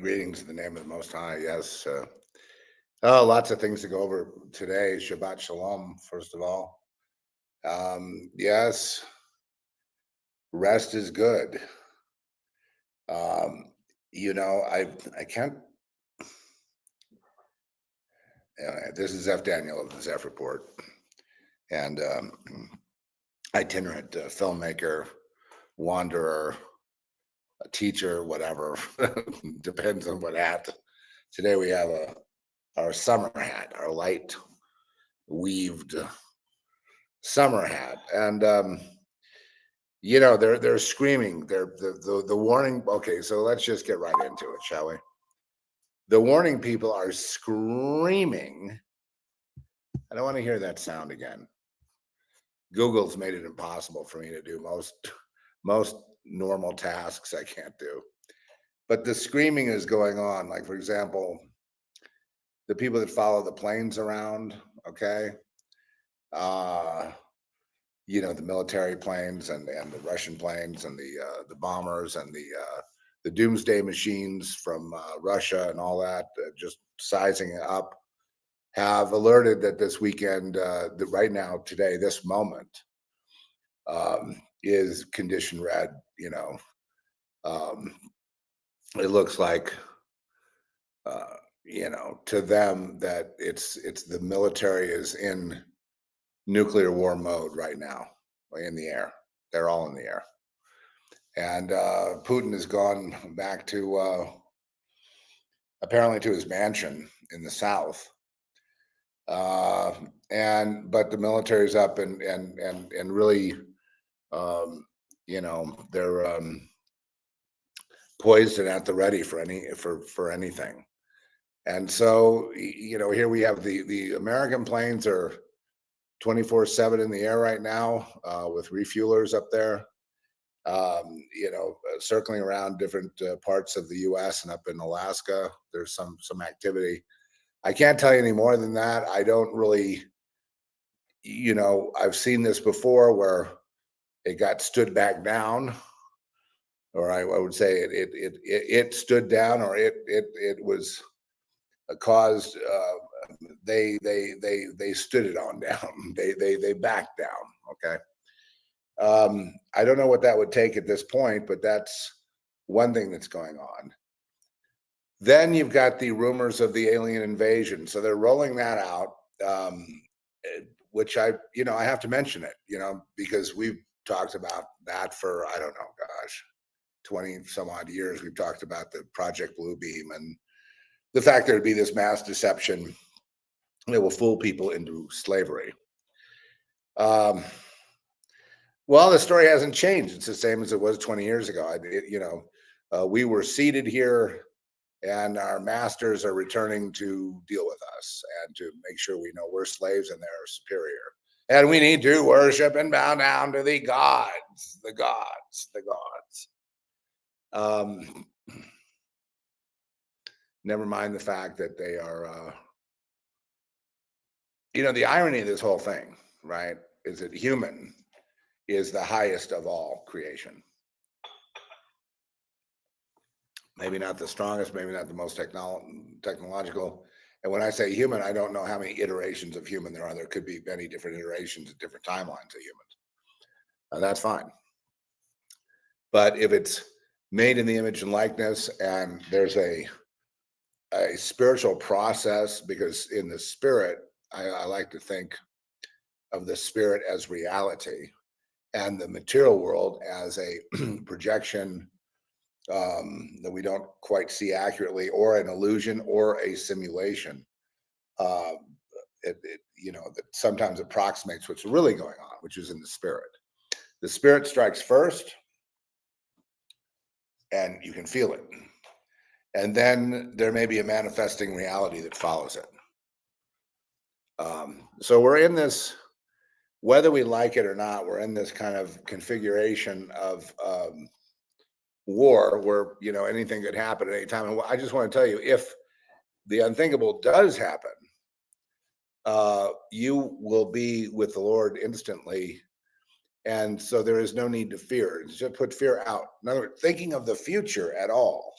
Greetings in the name of the Most High. Yes. Oh, lots of things to go over today. Shabbat Shalom, first of all. Yes, rest is good. Um, I can't. This is Zeph Daniel of the Zeph Report, and itinerant filmmaker, wanderer, a teacher, whatever. Depends on what hat. Today we have our summer hat, our light weaved summer hat, and they're screaming. They're the warning. Okay, so let's just get right into it, shall we? The warning people are screaming. I don't want to hear that sound again. Google's made it impossible for me to do most normal tasks I can't do. But the screaming is going on. Like, for example, the people that follow the planes around, okay? The military planes and the Russian planes and the bombers and the doomsday machines from Russia and all that, just sizing it up, have alerted that this weekend, that right now, today, this moment, is condition red. Um, it looks like, to them that it's the military is in nuclear war mode right now, in the air. They're all in the air. And Putin has gone back to apparently to his mansion in the south. But the military's up and really, they're poised and at the ready for anything. And so, here we have the American planes are 24/7 in the air right now, with refuelers up there, circling around different parts of the U.S. and up in Alaska. There's some activity. I can't tell you any more than that. I don't really, I've seen this before where it got stood back down, or I would say it stood down, or it was caused. They stood it on down. They backed down. Okay. I don't know what that would take at this point, but that's one thing that's going on. Then you've got the rumors of the alien invasion. So they're rolling that out, which I have to mention it, because we've talked about that for, I don't know, gosh, 20 some odd years. We've talked about the Project Bluebeam and the fact there'd be this mass deception that will fool people into slavery. Well, the story hasn't changed. It's the same as it was 20 years ago. We were seated here, and our masters are returning to deal with us and to make sure we know we're slaves and they're superior. And we need to worship and bow down to the gods, the gods, the gods. Never mind the fact that they are, the irony of this whole thing, right, is that human is the highest of all creation. Maybe not the strongest, maybe not the most technological. And when I say human, I don't know how many iterations of human there are. There could be many different iterations at different timelines of humans. That's fine. But if it's made in the image and likeness, and there's a spiritual process, because in the spirit, I like to think of the spirit as reality and the material world as a projection that we don't quite see accurately, or an illusion, or a simulation. That sometimes approximates what's really going on, which is in the spirit. The spirit strikes first, and you can feel it. And then there may be a manifesting reality that follows it. So we're in this, whether we like it or not, we're in this kind of configuration of war where, anything could happen at any time. And I just want to tell you, if the unthinkable does happen, you will be with the Lord instantly. And so there is no need to fear. Just put fear out. In other words, thinking of the future at all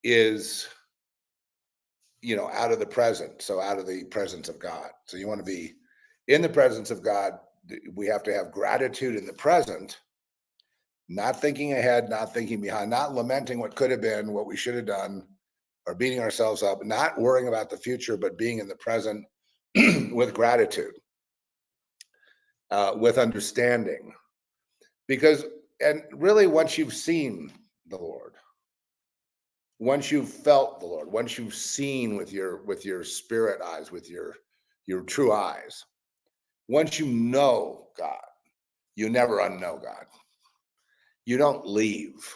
is, out of the present. So out of the presence of God. So you want to be in the presence of God. We have to have gratitude in the present, not thinking ahead, not thinking behind, not lamenting what could have been, what we should have done, or beating ourselves up, not worrying about the future, but being in the present with gratitude, with understanding. Because, and really, once you've seen the Lord, once you've felt the Lord, once you've seen with your spirit eyes, with your true eyes, once you know God, you never unknow God. You don't leave.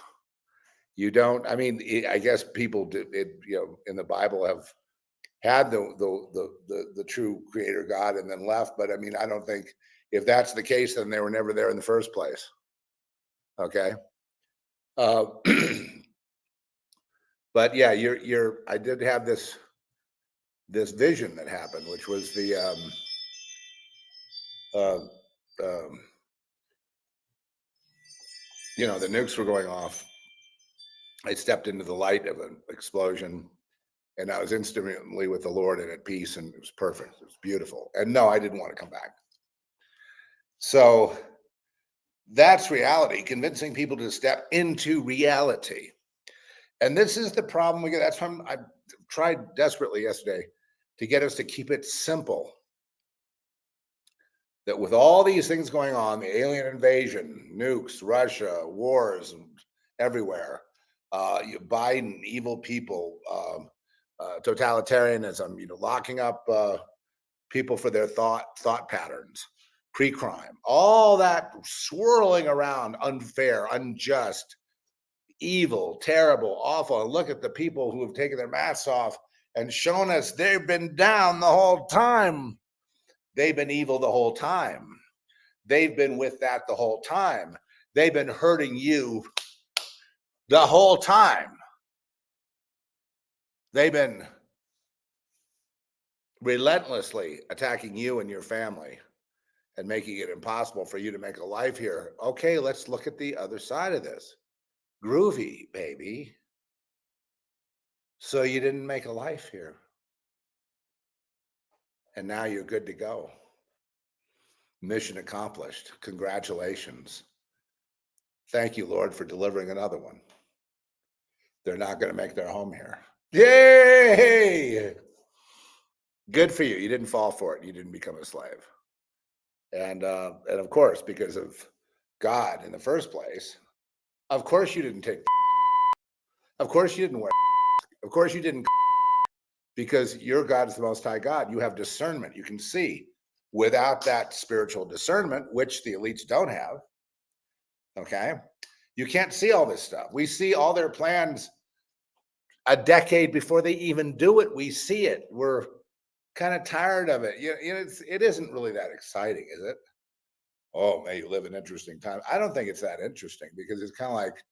You don't. I mean, I guess people do it. In the Bible have had the true Creator God and then left. But I mean, I don't think if that's the case, then they were never there in the first place. Okay. Uh, but yeah, I did have this vision that happened, which was the the nukes were going off. I stepped into the light of an explosion, and I was instantly with the Lord and at peace, and it was perfect. It was beautiful. And no, I didn't want to come back. So that's reality, convincing people to step into reality. And this is the problem we get. That's why I tried desperately yesterday to get us to keep it simple. That with all these things going on, the alien invasion, nukes, Russia, wars everywhere, Biden, evil people, totalitarianism, locking up people for their thought patterns, pre-crime, all that swirling around, unfair, unjust, evil, terrible, awful. And look at the people who have taken their masks off and shown us they've been down the whole time. They've been evil the whole time. They've been with that the whole time. They've been hurting you the whole time. They've been relentlessly attacking you and your family and making it impossible for you to make a life here. Okay, let's look at the other side of this. Groovy, baby. So you didn't make a life here. And now you're good to go. Mission accomplished. Congratulations. Thank you, Lord, for delivering another one. They're not going to make their home here. Yay! Good for you. You didn't fall for it. You didn't become a slave. And of course, because of God in the first place, of course you didn't take. Of course you didn't wear. Of course you didn't. Because your God is the Most High God. You have discernment. You can see. Without that spiritual discernment, which the elites don't have, okay, you can't see all this stuff. We see all their plans a decade before they even do it. We see it. We're kind of tired of it. It isn't really that exciting, is it? Oh, may you live in interesting times. I don't think it's that interesting because it's kind of like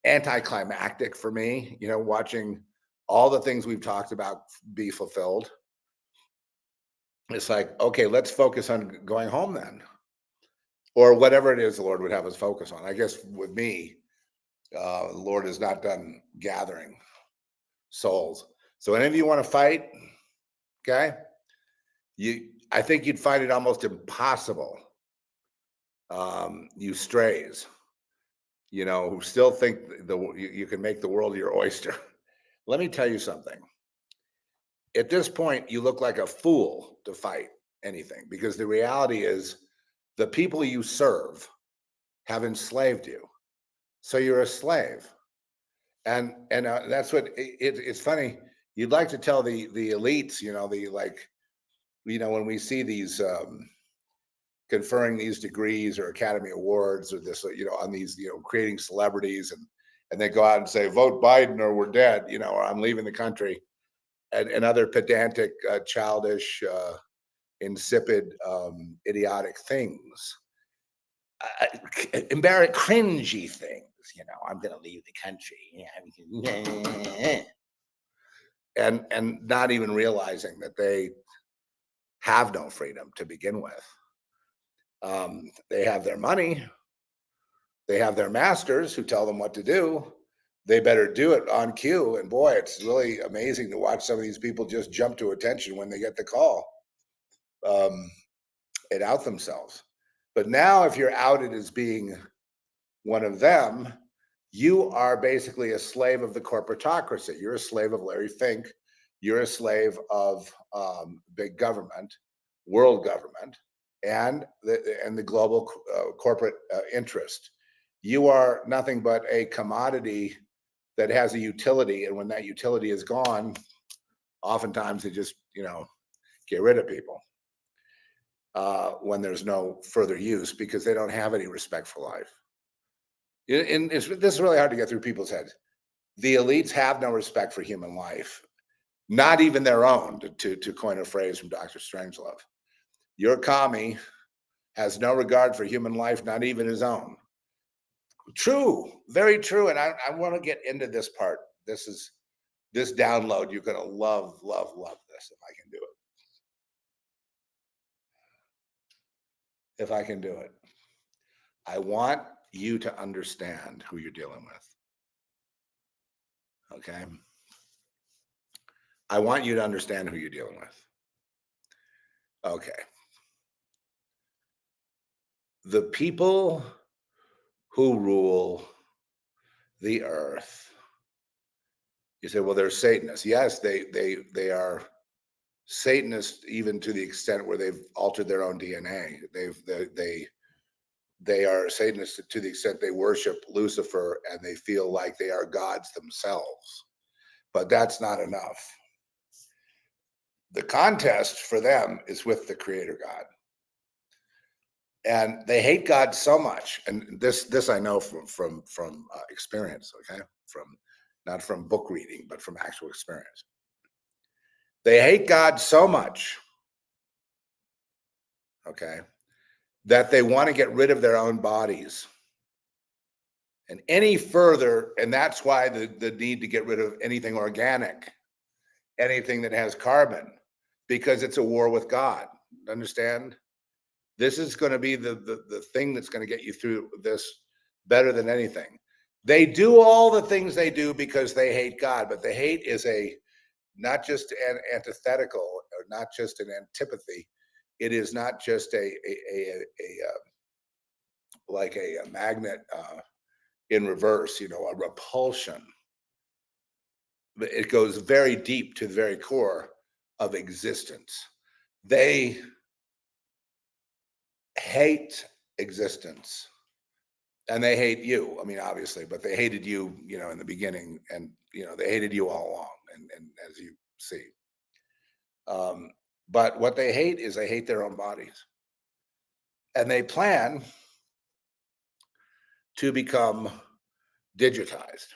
anticlimactic for me, watching all the things we've talked about be fulfilled. It's like, okay, let's focus on going home then. Or whatever it is the Lord would have us focus on. I guess with me, the Lord is not done gathering souls. So any of you want to fight, okay? I think you'd find it almost impossible. You strays, who still think you can make the world your oyster. Let me tell you something. At this point, you look like a fool to fight anything because the reality is the people you serve have enslaved you. So you're a slave. And that's what it's funny. You'd like to tell the elites, when we see these conferring these degrees or Academy Awards or this, on these, creating celebrities and they go out and say, vote Biden or we're dead, or I'm leaving the country. And other pedantic, childish, insipid, idiotic things, cringy things. I'm going to leave the country, and not even realizing that they have no freedom to begin with. They have their money, they have their masters who tell them what to do, they better do it on cue. And boy, it's really amazing to watch some of these people just jump to attention when they get the call and out themselves. But now, if you're outed as being one of them, you are basically a slave of the corporatocracy. You're a slave of Larry Fink. You're a slave of big government, world government, and the global corporate interest. You are nothing but a commodity that has a utility, and when that utility is gone, oftentimes they just get rid of people when there's no further use because they don't have any respect for life. And this is really hard to get through people's heads. The elites have no respect for human life, not even their own, to coin a phrase from Dr. Strangelove. Your commie has no regard for human life, not even his own. True, very true. And I want to get into this part. This download. You're going to love this if I can do it. If I can do it. I want you to understand who you're dealing with. Okay? I want you to understand who you're dealing with. Okay. The people who rule the earth. You say, well, they're Satanists. Yes, they are Satanists, even to the extent where they've altered their own DNA. They are Satanists to the extent they worship Lucifer and they feel like they are gods themselves. But that's not enough. The contest for them is with the Creator God. And they hate God so much, and this I know from experience, okay, from not from book reading, but from actual experience. They hate God so much, okay, that they want to get rid of their own bodies. And any further, and that's why the need to get rid of anything organic, anything that has carbon, because it's a war with God. Understand? This is going to be the thing that's going to get you through this better than anything. They do all the things they do because they hate God, but the hate is not just an antithetical or not just an antipathy. It is not just like a magnet in reverse, a repulsion. It goes very deep to the very core of existence. They hate existence, and they hate you. I mean, obviously, but they hated you, in the beginning, and they hated you all along, and as you see. But what they hate is they hate their own bodies, and they plan to become digitized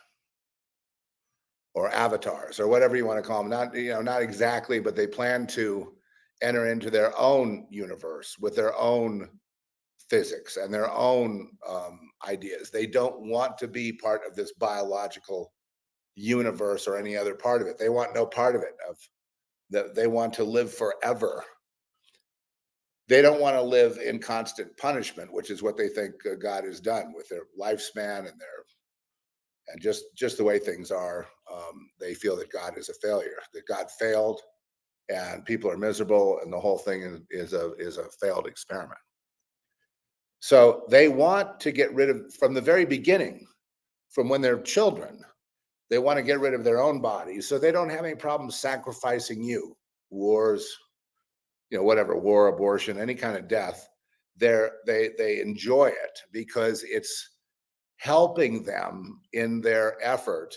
or avatars or whatever you want to call them. Not exactly, but they plan to enter into their own universe with their own physics and their own ideas. They don't want to be part of this biological universe or any other part of it. They want no part of it. They want to live forever. They don't want to live in constant punishment, which is what they think God has done with their lifespan and just the way things are. They feel that God is a failure, that God failed, and people are miserable, and the whole thing is a failed experiment. So they want to get rid of, from the very beginning, from when they're children, they want to get rid of their own bodies, so they don't have any problem sacrificing you. Wars, whatever, war, abortion, any kind of death, they enjoy it because it's helping them in their effort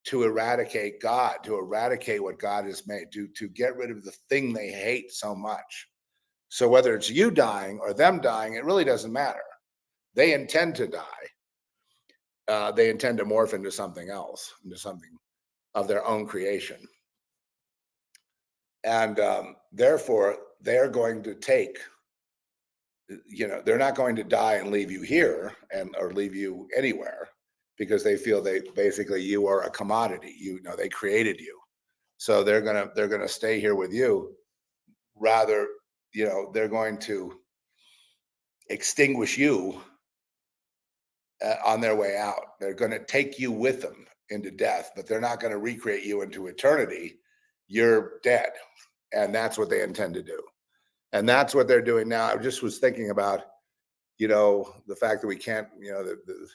to eradicate God, to eradicate what God has made, to get rid of the thing they hate so much. So whether it's you dying or them dying, it really doesn't matter. They intend to die. They intend to morph into something else, into something of their own creation. And therefore, they're going to take, they're not going to die and leave you here or leave you anywhere, because they feel basically you are a commodity. They created you. So they're gonna stay here with you. Rather, they're going to extinguish you on their way out. They're going to take you with them into death, but they're not going to recreate you into eternity. You're dead. And that's what they intend to do. And that's what they're doing now. I just was thinking about, the fact that we can't, the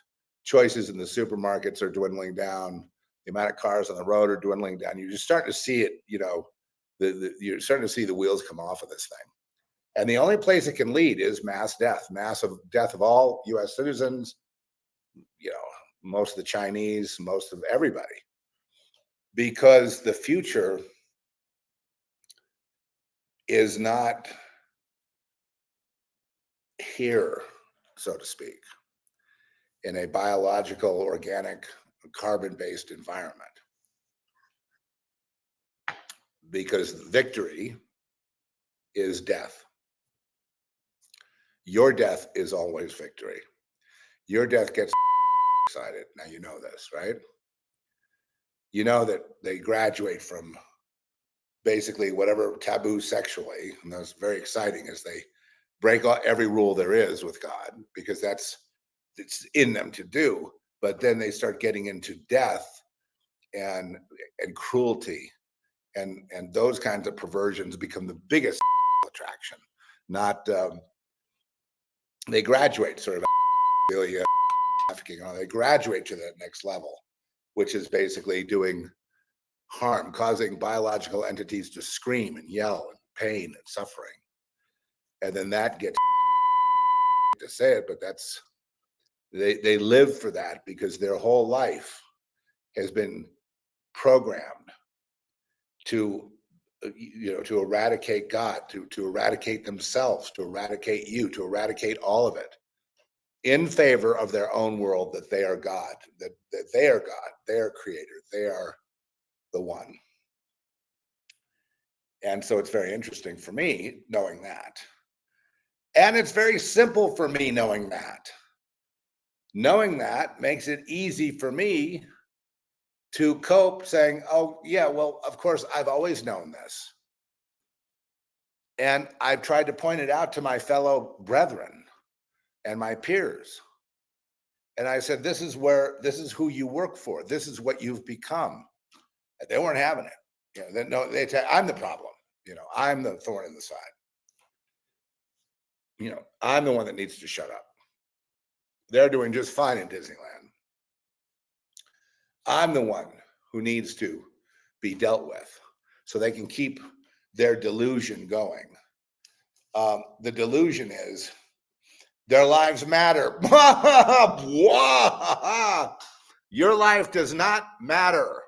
choices in the supermarkets are dwindling down. The amount of cars on the road are dwindling down. You're just starting to see it, you're starting to see the wheels come off of this thing. And the only place it can lead is mass death, massive death of all US citizens, most of the Chinese, most of everybody. Because the future is not here, so to speak, in a biological, organic, carbon-based environment. Because victory is death. Your death is always victory. Your death gets excited. Now you know this, right? You know that they graduate from basically whatever taboo sexually, and that's very exciting as they break every rule there is with God, because it's in them to do. But then they start getting into death and cruelty, and those kinds of perversions become the biggest attraction. Not they graduate sort of trafficking, they graduate to that next level, which is basically doing harm, causing biological entities to scream and yell and pain and suffering. And then that gets to say it, but that's they live for that because their whole life has been programmed to to eradicate God, to eradicate themselves, to eradicate you, to eradicate all of it in favor of their own world, that they are God, that they are God, they are creator, they are the one. And so it's very interesting for me knowing that. And it's very simple for me knowing that. Knowing that makes it easy for me to cope, saying, oh, yeah, well, of course, I've always known this. And I've tried to point it out to my fellow brethren and my peers. And I said, this is who you work for. This is what you've become. And they weren't having it. They tell, I'm the problem. I'm the thorn in the side. I'm the one that needs to shut up. They're doing just fine in Disneyland. I'm the one who needs to be dealt with so they can keep their delusion going. The delusion is their lives matter. Your life does not matter.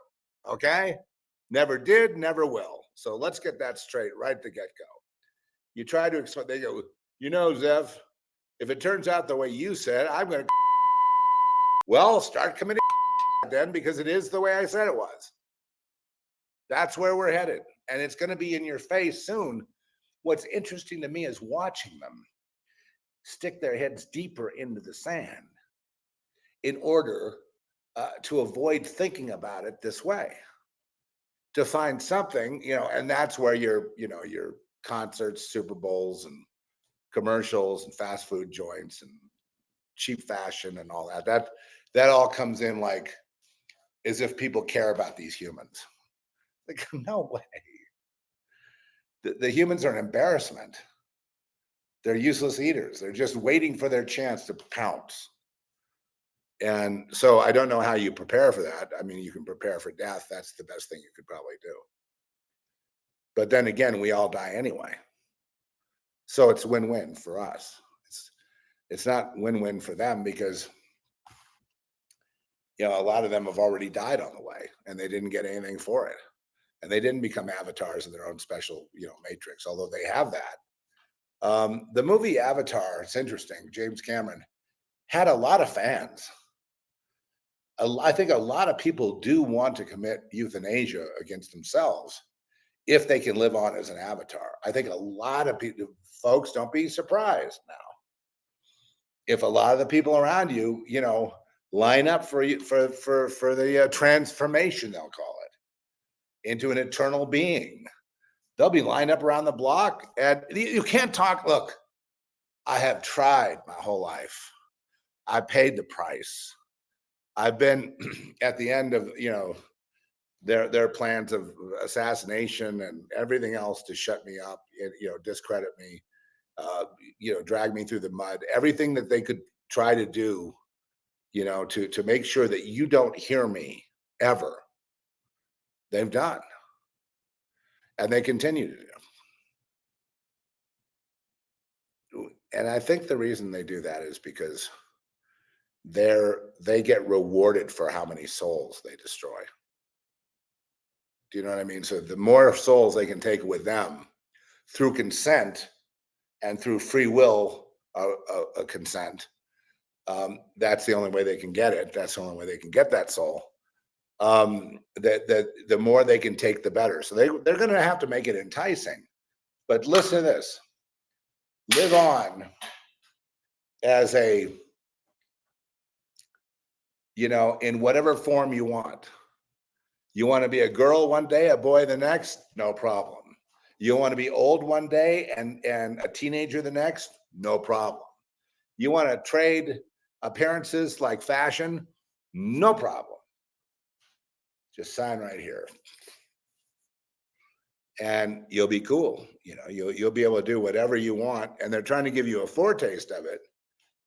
Okay? Never did, never will. So let's get that straight right at the get-go. You try to explain, they go, Zeph, if it turns out the way you said, I'm going to, well, start committing then, because it is the way I said it was. That's where we're headed. And it's going to be in your face soon. What's interesting to me is watching them stick their heads deeper into the sand in order to avoid thinking about it this way, to find something, and that's where your concerts, Super Bowls, and commercials, and fast food joints, and cheap fashion, and all that all comes in like as if people care about these humans. Like, no way. The humans are an embarrassment. They're useless eaters. They're just waiting for their chance to pounce. And so I don't know how you prepare for that. I mean, you can prepare for death. That's the best thing you could probably do. But then again, we all die anyway. So it's win-win for us. It's not win-win for them because, a lot of them have already died on the way and they didn't get anything for it. And they didn't become avatars in their own special, matrix, although they have that. The movie Avatar, it's interesting. James Cameron had a lot of fans. I think a lot of people do want to commit euthanasia against themselves if they can live on as an avatar. I think a lot of people, folks, don't be surprised now. If a lot of the people around you, line up for you for the transformation, they'll call it, into an eternal being, they'll be lined up around the block. And you can't talk. Look, I have tried my whole life. I paid the price. I've been at the end of, their plans of assassination and everything else to shut me up, discredit me, drag me through the mud, everything that they could try to do, to make sure that you don't hear me ever, they've done. And they continue to do. And I think the reason they do that is because they get rewarded for how many souls they destroy. Do you know what I mean? So the more souls they can take with them through consent and through free will consent, that's the only way they can get it. That's the only way they can get that soul. The more they can take, the better. So they're going to have to make it enticing. But listen to this: live on as a, in whatever form you want. You want to be a girl one day, a boy the next, no problem. You want to be old one day and a teenager the next, no problem. You want to trade appearances like fashion, no problem. Just sign right here. And you'll be cool. You'll be able to do whatever you want. And they're trying to give you a foretaste of it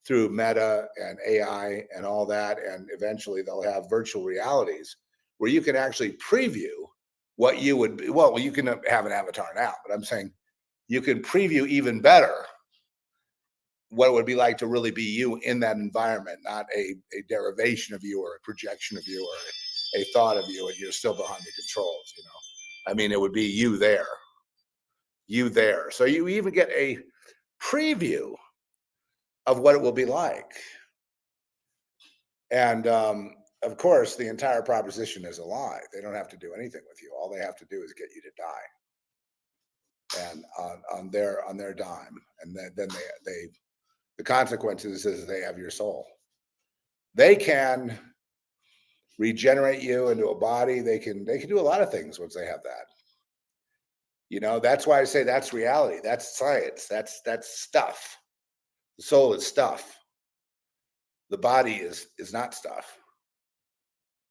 through Meta and AI and all that. And eventually they'll have virtual realities where you can actually preview what you would be. Well, you can have an avatar now, but I'm saying you can preview even better what it would be like to really be you in that environment, not a derivation of you or a projection of you or a thought of you, and you're still behind the controls, I mean, it would be you there. So you even get a preview of what it will be like. And of course, the entire proposition is a lie. They don't have to do anything with you. All they have to do is get you to die, and on their dime. And then they the consequences is they have your soul. They can regenerate you into a body. They can do a lot of things once they have that. That's why I say that's reality. That's science. That's stuff. The soul is stuff. The body is not stuff.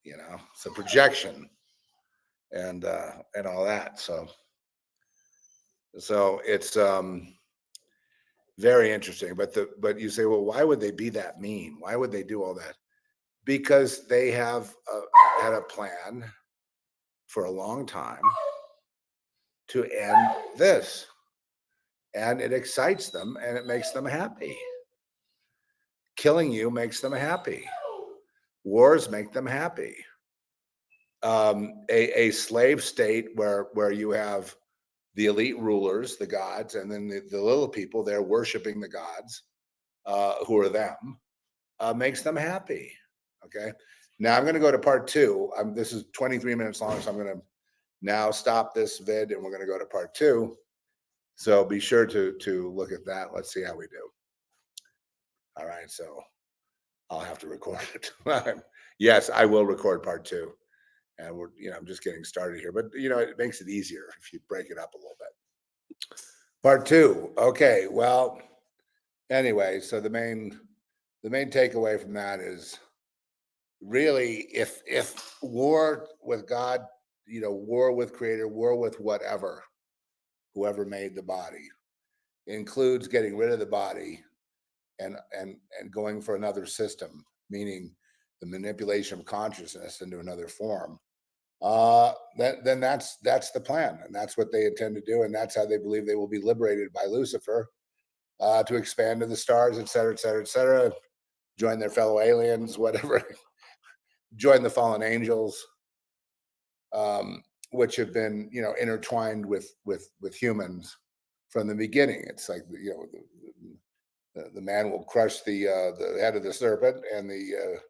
It's a projection and all that. So it's very interesting. But you say, well, why would they be that mean? Why would they do all that? Because they have had a plan for a long time to end this, and it excites them and it makes them happy. Killing you makes them happy. Wars make them happy. A slave state where you have the elite rulers, the gods, and then the little people, they're worshiping the gods, who are them, makes them happy. Okay. Now I'm going to go to part two. This is 23 minutes long, so I'm going to now stop this vid and we're going to go to part two. So be sure to look at that. Let's see how we do. All right. So I'll have to record it. Yes, I will record part two. And I'm just getting started here, but it makes it easier if you break it up a little bit. Part two. Okay. Well, anyway, so the main takeaway from that is really if war with God, war with Creator, war with whoever made the body, includes getting rid of the body and going for another system, meaning the manipulation of consciousness into another form, then that's the plan, and that's what they intend to do, and that's how they believe they will be liberated by Lucifer, to expand to the stars, et cetera, et cetera, et cetera, join their fellow aliens, whatever, join the fallen angels, which have been intertwined with humans from the beginning. It's like the man will crush the head of the serpent, and the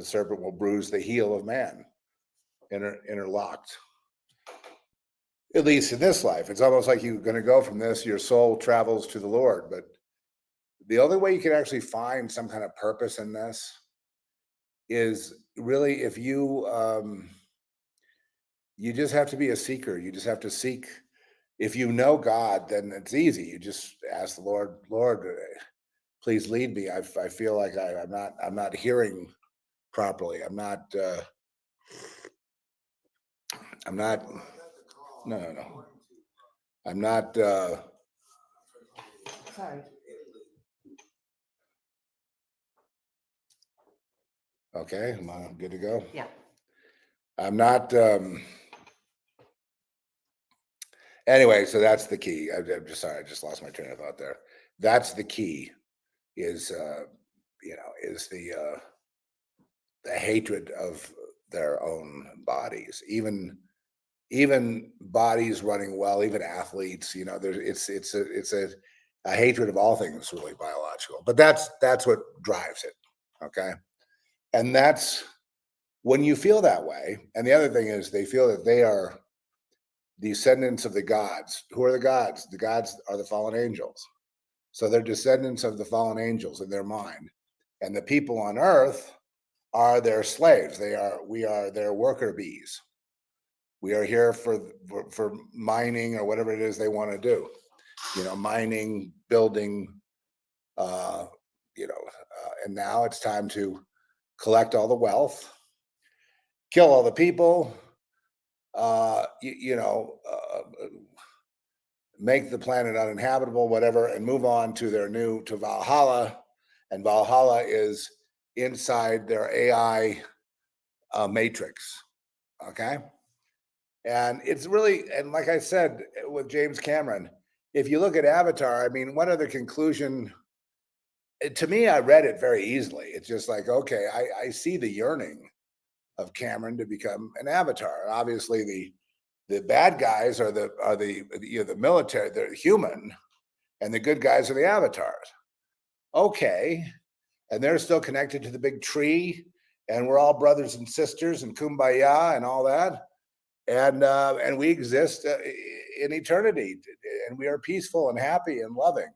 serpent will bruise the heel of man, interlocked. At least in this life, it's almost like you're going to go from this, your soul travels to the Lord. But the only way you can actually find some kind of purpose in this is really if you just have to be a seeker. You just have to seek. If you know God, then it's easy. You just ask the Lord, please lead me. I feel like I'm not hearing properly. I'm not, no. I'm not, Sorry. okay, am I good to go? Yeah. I'm not, anyway, so that's the key. I'm just sorry, I just lost my train of thought there. That's the key is, is the hatred of their own bodies, even bodies running well, even athletes, it's a hatred of all things really biological, but that's what drives it. Okay. And that's when you feel that way. And the other thing is they feel that they are descendants of the gods. Who are the gods? The gods are the fallen angels. So they're descendants of the fallen angels in their mind. And the people on earth are their slaves. We are their worker bees. We are here for mining or whatever it is they want to do. Mining, building, and now it's time to collect all the wealth, kill all the people, make the planet uninhabitable, whatever, and move on to to Valhalla. And Valhalla is inside their AI matrix. Okay. And it's really, and like I said with James Cameron, if you look at Avatar, I mean, what other conclusion? To me, I read it very easily. It's just like, okay, I see the yearning of Cameron to become an Avatar. Obviously, the bad guys are the military, they're human, and the good guys are the avatars. Okay, and they're still connected to the big tree, and we're all brothers and sisters and kumbaya and all that, and we exist in eternity, and we are peaceful and happy and loving.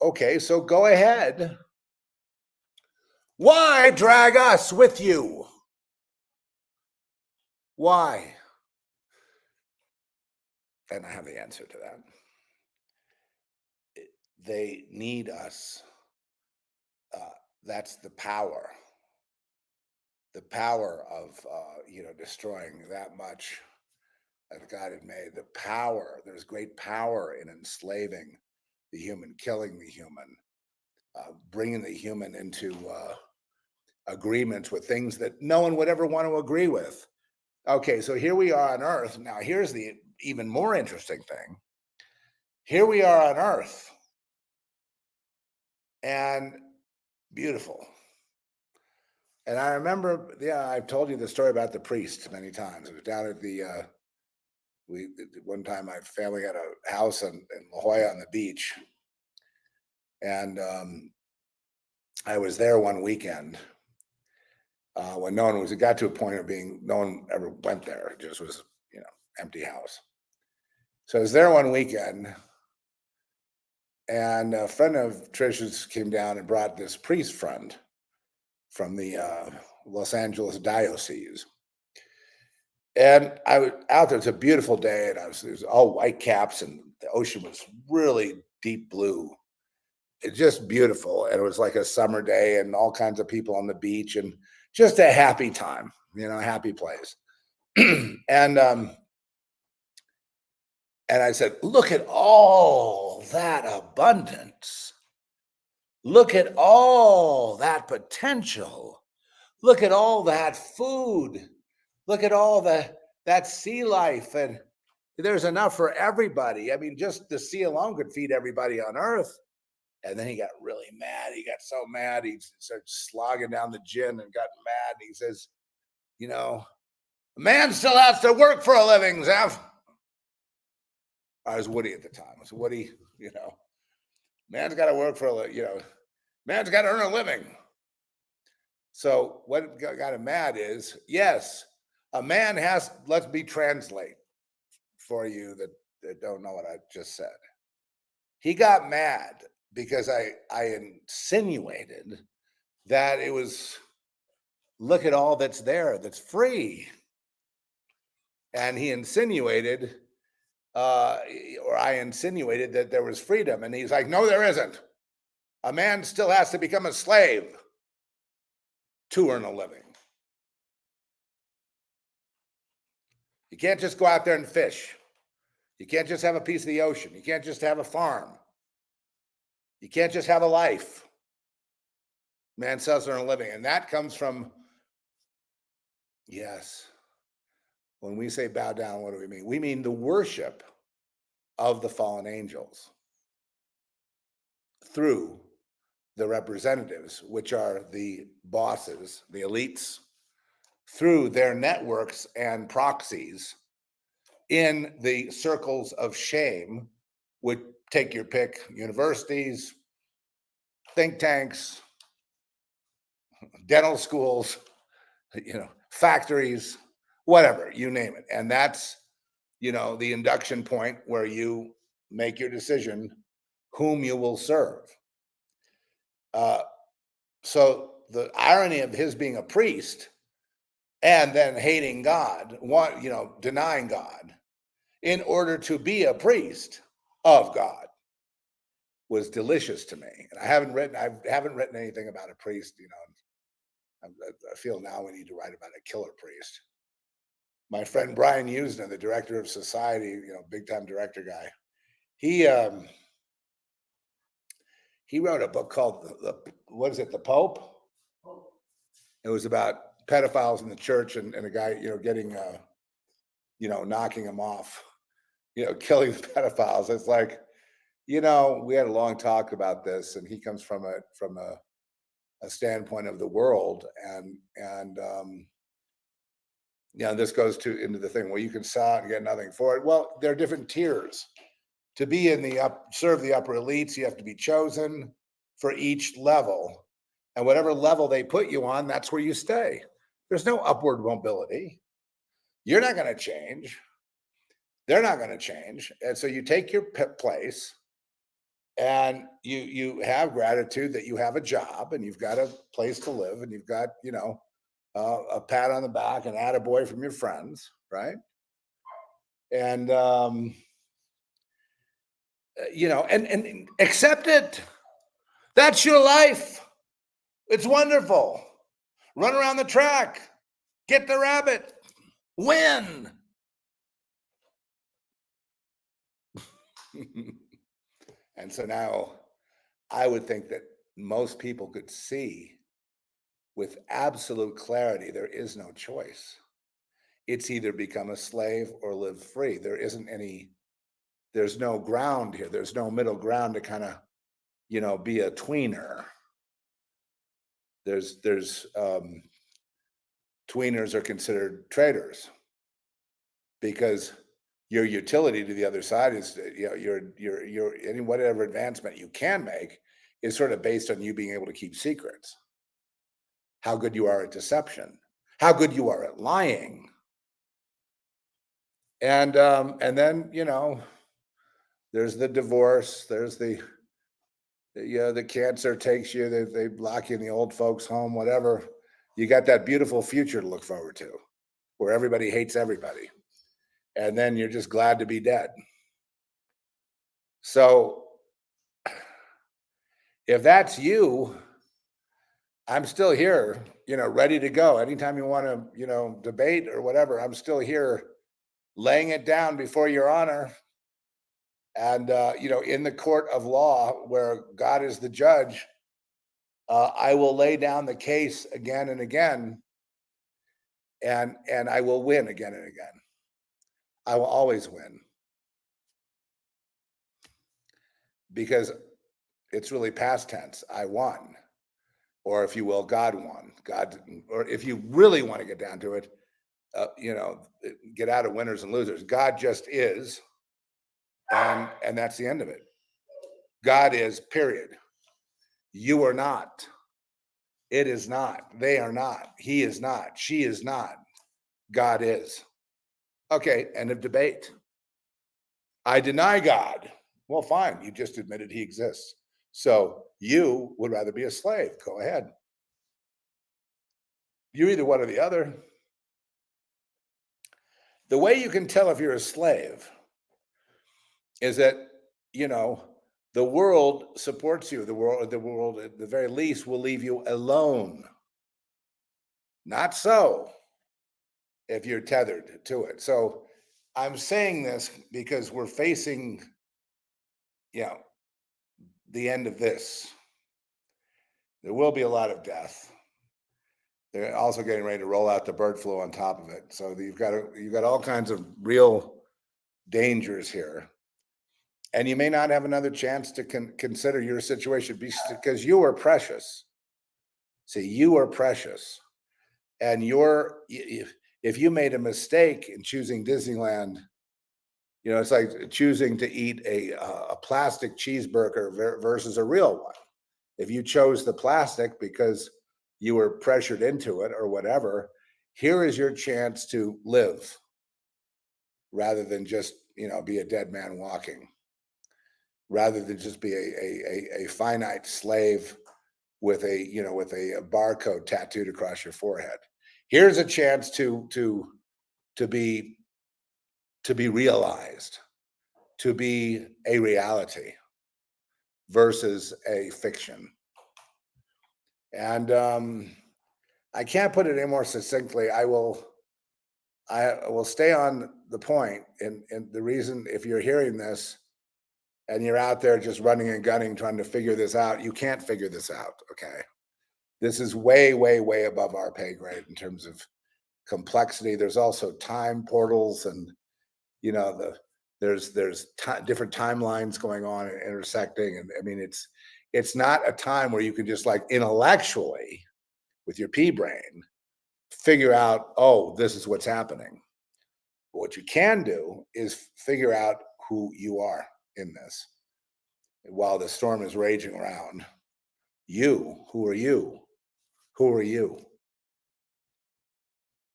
Okay, so go ahead. Why drag us with you? Why? And I have the answer to that. They need us. That's the power of destroying that much that God had made. The power, there's great power in enslaving the human, killing the human, bringing the human into agreements with things that no one would ever want to agree with. Okay, so here we are on Earth. Now, here's the even more interesting thing. Here we are on Earth, and beautiful. And I remember, I've told you the story about the priest many times. It was down at one time my family had a house in La Jolla on the beach. And I was there one weekend when it got to a point of no one ever went there. It just was, empty house. So I was there one weekend, and a friend of Trish's came down and brought this priest friend from the Los Angeles diocese. And I was out there. It's a beautiful day, and it was all white caps, and the ocean was really deep blue. It's just beautiful, and it was like a summer day, and all kinds of people on the beach, and just a happy time, a happy place. And I said, "Look at all that abundance. Look at all that potential. Look at all that food. Look at all that sea life, and there's enough for everybody. I mean, just the sea alone could feed everybody on Earth." And then he got really mad. He got so mad, he started slogging down the gin and got mad. And he says, a man still has to work for a living, Zeph. I was Woody at the time. I was Woody, man's got to work for a living, man's got to earn a living. So what got him mad is, yes, a man has, let me translate for you that don't know what I just said. He got mad because I insinuated that it was, look at all that's there, that's free. And he insinuated, or I insinuated that there was freedom. And he's like, no, there isn't. A man still has to become a slave to earn a living. You can't just go out there and fish. You can't just have a piece of the ocean. You can't just have a farm. You can't just have a life. Man sells to earn a living. And that comes from, yes, when we say bow down, what do we mean? We mean the worship of the fallen angels through the representatives, which are the bosses, the elites, through their networks and proxies in the circles of shame, which take your pick, universities, think tanks, dental schools, factories, whatever, you name it. And that's, the induction point where you make your decision whom you will serve. So the irony of his being a priest and then hating God, denying God in order to be a priest of God was delicious to me. And I haven't written anything about a priest, I feel now we need to write about a killer priest. My friend Brian Usna, the director of Society, big time director guy, he wrote a book called The Pope? It was about pedophiles in the church and a guy, getting, knocking them off, killing the pedophiles. It's like, we had a long talk about this, and he comes from a standpoint of the world, and this goes into the thing where you can sell and get nothing for it. Well, there are different tiers. To be serve the upper elites, you have to be chosen for each level. And whatever level they put you on, that's where you stay. There's no upward mobility. You're not going to change. They're not going to change. And so you take your place, and you have gratitude that you have a job and you've got a place to live and you've got, a pat on the back and attaboy from your friends, right? And, and accept it. That's your life. It's wonderful. Run around the track, get the rabbit, win. And so now I would think that most people could see with absolute clarity there is no choice. It's either become a slave or live free. There's no ground here. There's no middle ground to kind of, be a tweener. There's tweeners are considered traitors because your utility to the other side is, your any whatever advancement you can make is sort of based on you being able to keep secrets. How good you are at deception, how good you are at lying. And then, there's the divorce, there's the cancer takes you, they lock you in the old folks home, whatever. You got that beautiful future to look forward to where everybody hates everybody. And then you're just glad to be dead. So if that's you, I'm still here, ready to go. Anytime you want to, debate or whatever, I'm still here laying it down before your honor. And, in the court of law where God is the judge, I will lay down the case again and again, and I will win again and again. I will always win. Because it's really past tense. I won. Or if you will, God won. God, or if you really want to get down to it, get out of winners and losers. God just is. And that's the end of it. God is, period. You are not. It is not. They are not. He is not. She is not. God is. Okay, end of debate. I deny God. Well, fine. You just admitted he exists. So you would rather be a slave. Go ahead. You're either one or the other. The way you can tell if you're a slave is that, The world supports you. The world, at the very least, will leave you alone. Not so if you're tethered to it. So I'm saying this because we're facing, the end of this. There will be a lot of death. They're also getting ready to roll out the bird flu on top of it. So you've got all kinds of real dangers here. And you may not have another chance to consider your situation because you are precious. See, you are precious. And if you made a mistake in choosing Disneyland, it's like choosing to eat a plastic cheeseburger versus a real one. If you chose the plastic because you were pressured into it or whatever, here is your chance to live rather than just, be a dead man walking, rather than just be a finite slave with a barcode tattooed across your forehead. Here's a chance to be realized, to be a reality versus a fiction. And I can't put it any more succinctly. I will stay on the point. And the reason, if you're hearing this and you're out there just running and gunning, trying to figure this out, you can't figure this out. Okay. This is way, way, way above our pay grade in terms of complexity. There's also time portals, and there's different timelines going on and intersecting. And I mean, it's not a time where you can just like intellectually with your pea brain figure out, oh, this is what's happening. But what you can do is figure out who you are in this while the storm is raging around. Who are you? Who are you?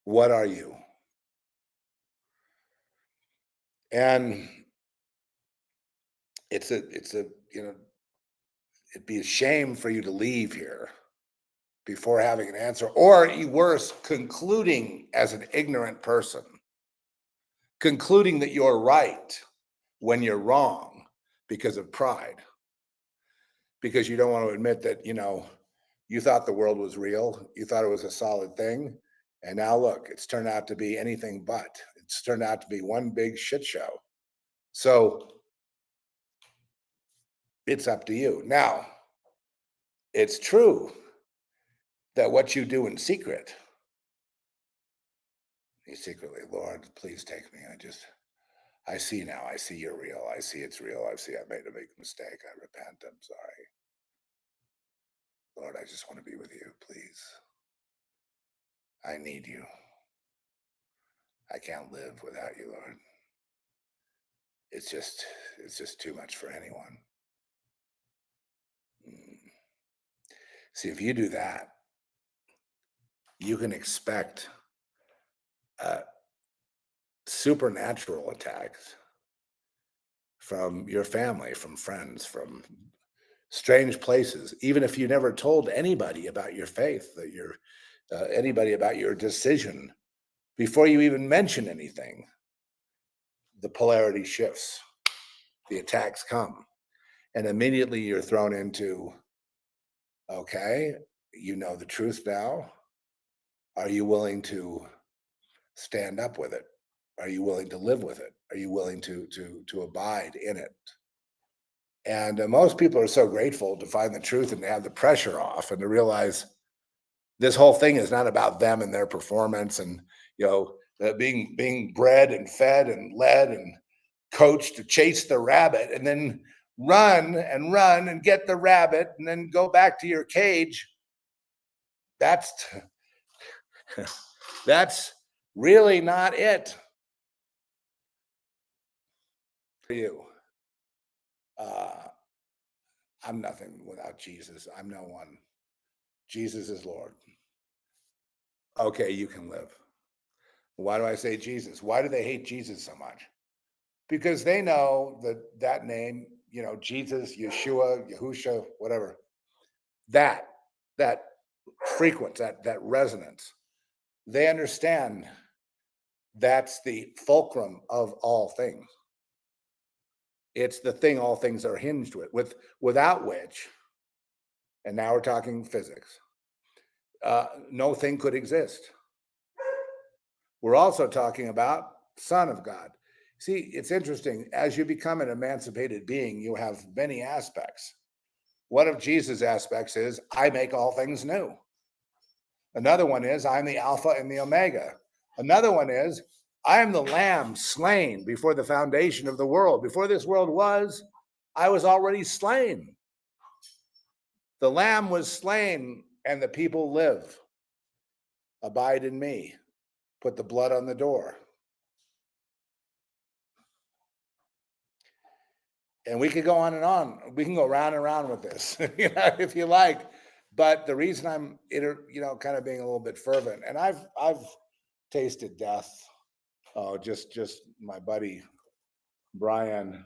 What are you? And it'd be a shame for you to leave here before having an answer, or worse, concluding as an ignorant person, concluding that you're right when you're wrong because of pride, because you don't want to admit that, you thought the world was real, you thought it was a solid thing, and now look, it's turned out to be anything but. It's turned out to be one big shit show. So it's up to you. Now, it's true that what you do in secret, you secretly, Lord, please take me. I see now. I see you're real. I see it's real. I see I made a big mistake. I repent. I'm sorry. Lord, I just want to be with you, please. I need you. I can't live without you, Lord. It's just too much for anyone. See, if you do that, you can expect supernatural attacks from your family, from friends, from strange places, even if you never told anybody about your faith, that you're anybody about your decision, before you even mention anything, the polarity shifts, the attacks come, and immediately you're thrown into, okay, you know the truth now. Are you willing to stand up with it? Are you willing to live with it? Are you willing to abide in it? And most people are so grateful to find the truth and to have the pressure off and to realize this whole thing is not about them and their performance and being bred and fed and led and coached to chase the rabbit and then run and get the rabbit and then go back to your cage. That's really not it for you. I'm nothing without Jesus. I'm no one. Jesus is Lord. Okay, you can live. Why do I say Jesus? Why do they hate Jesus so much? Because they know that name, Jesus, Yeshua, Yahusha, whatever, that frequency, that resonance, they understand that's the fulcrum of all things. It's the thing all things are hinged without which, and now we're talking physics, no thing could exist. We're also talking about Son of God. See, it's interesting. As you become an emancipated being, you have many aspects. One of Jesus' aspects is, I make all things new. Another one is, I'm the Alpha and the Omega. Another one is, I am the Lamb slain before the foundation of the world. Before this world was, I was already slain. The Lamb was slain and the people live. Abide in me. Put the blood on the door. And we could go on and on. We can go round and round with this, if you like. But the reason I'm, kind of being a little bit fervent, and I've tasted death. Oh, just my buddy Brian.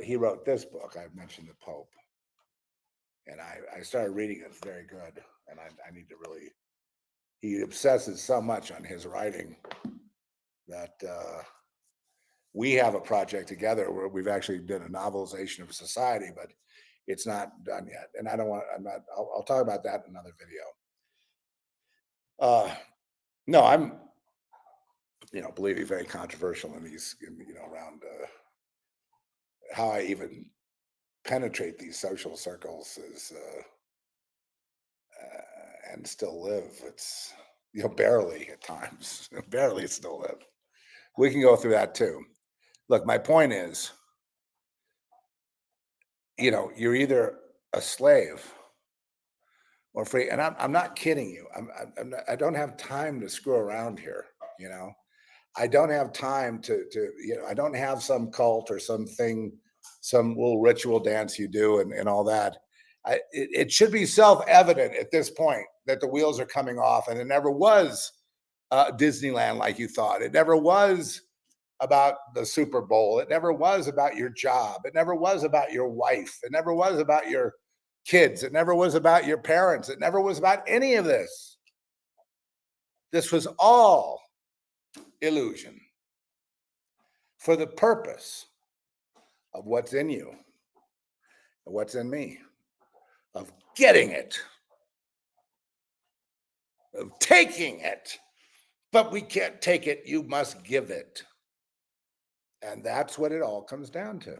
He wrote this book. I mentioned the Pope, and I started reading it. It's very good, and I need to really. He obsesses so much on his writing that. We have a project together where we've actually done a novelization of society, but it's not done yet. And I'll talk about that in another video. No, I'm, believe me, very controversial in these, around how I even penetrate these social circles and still live. It's, barely at times, barely still live. We can go through that too. Look, my point is, you're either a slave or free. And I'm not kidding you. I don't have time to screw around here. I don't have time to I don't have some cult or something, some little ritual dance you do and all that. It should be self-evident at this point that the wheels are coming off, and it never was Disneyland like you thought. It never was about the Super Bowl. It never was about your job. It never was about your wife. It never was about your kids. It never was about your parents. It never was about any of this. This was all illusion for the purpose of what's in you and what's in me, of getting it, of taking it. But we can't take it. You must give it. And that's what it all comes down to.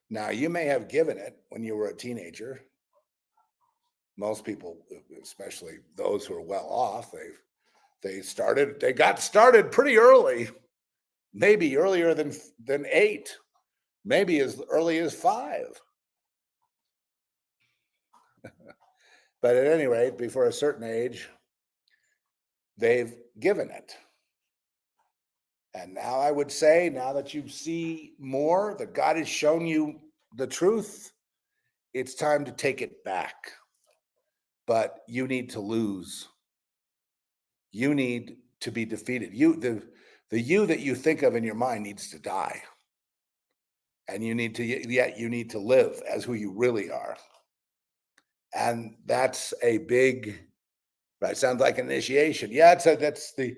Now, you may have given it when you were a teenager. Most people, especially those who are well off, they got started pretty early, maybe earlier than 8, maybe as early as 5. But at any rate, before a certain age, they've given it. And now I would say, now that you see more, that God has shown you the truth, it's time to take it back. But you need to lose. You need to be defeated. The you that you think of in your mind needs to die. And you need to live as who you really are. And that's a big, right? Sounds like an initiation. Yeah, that's the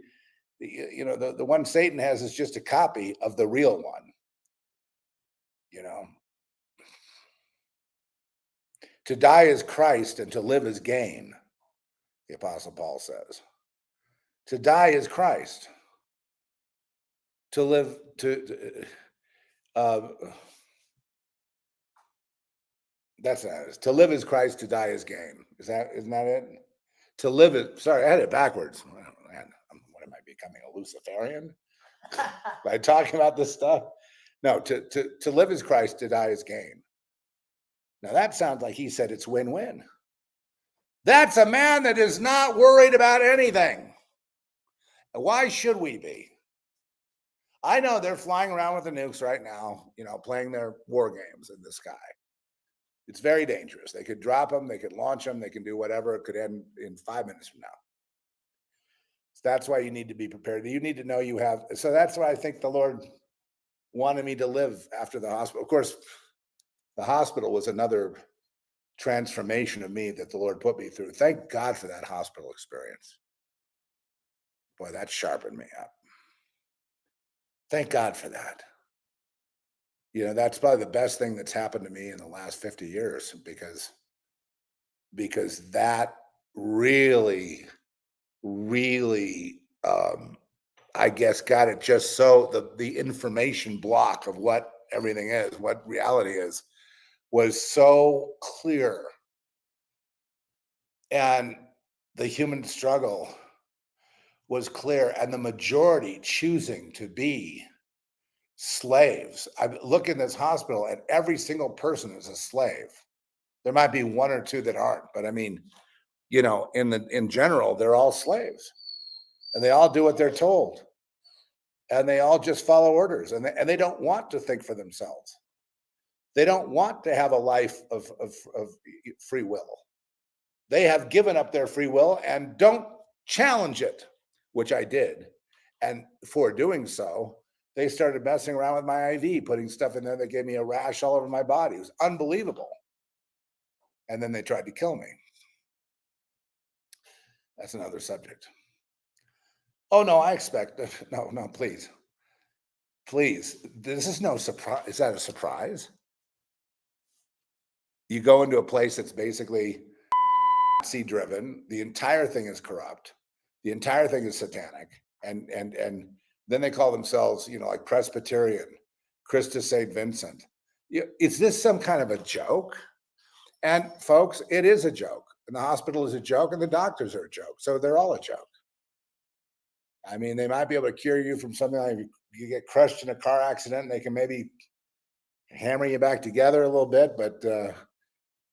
one Satan has is just a copy of the real one. To die is Christ and to live is gain, the Apostle Paul says. To die is Christ. To live, that's not it. To live is Christ, to die is gain. Isn't that it? To live is, sorry, I had it backwards. Man, what am I becoming, a Luciferian? By talking about this stuff? No, to live is Christ, to die is gain. Now that sounds like he said it's win-win. That's a man that is not worried about anything. Why should we be? I know they're flying around with the nukes right now, playing their war games in the sky. It's very dangerous. They could drop them, they could launch them, they can do whatever. It could end in 5 minutes from now. So that's why you need to be prepared. You need to know you have. So that's why I think the Lord wanted me to live after the hospital. Of course, the hospital was another transformation of me that the Lord put me through. Thank God for that hospital experience. Boy, that sharpened me up. Thank God for that. That's probably the best thing that's happened to me in the last 50 years because that really, really, I guess, got it just so the information block of what everything is, what reality is, was so clear. And the human struggle was clear, and the majority choosing to be slaves. I look in this hospital, and every single person is a slave. There might be one or two that aren't, but I mean, in general, they're all slaves, and they all do what they're told, and they all just follow orders, and they don't want to think for themselves. They don't want to have a life of free will. They have given up their free will and don't challenge it, which I did. And for doing so, they started messing around with my IV, putting stuff in there that gave me a rash all over my body. It was unbelievable. And then they tried to kill me. That's another subject. Oh, no, I expect it. No, please. Please. This is no surprise. Is that a surprise? You go into a place that's basically Nazi-driven. The entire thing is corrupt. The entire thing is satanic. And then they call themselves, like Presbyterian, Christus St. Vincent. Is this some kind of a joke? And folks, it is a joke. And the hospital is a joke, and the doctors are a joke. So they're all a joke. I mean, they might be able to cure you from something like you get crushed in a car accident, and they can maybe hammer you back together a little bit. But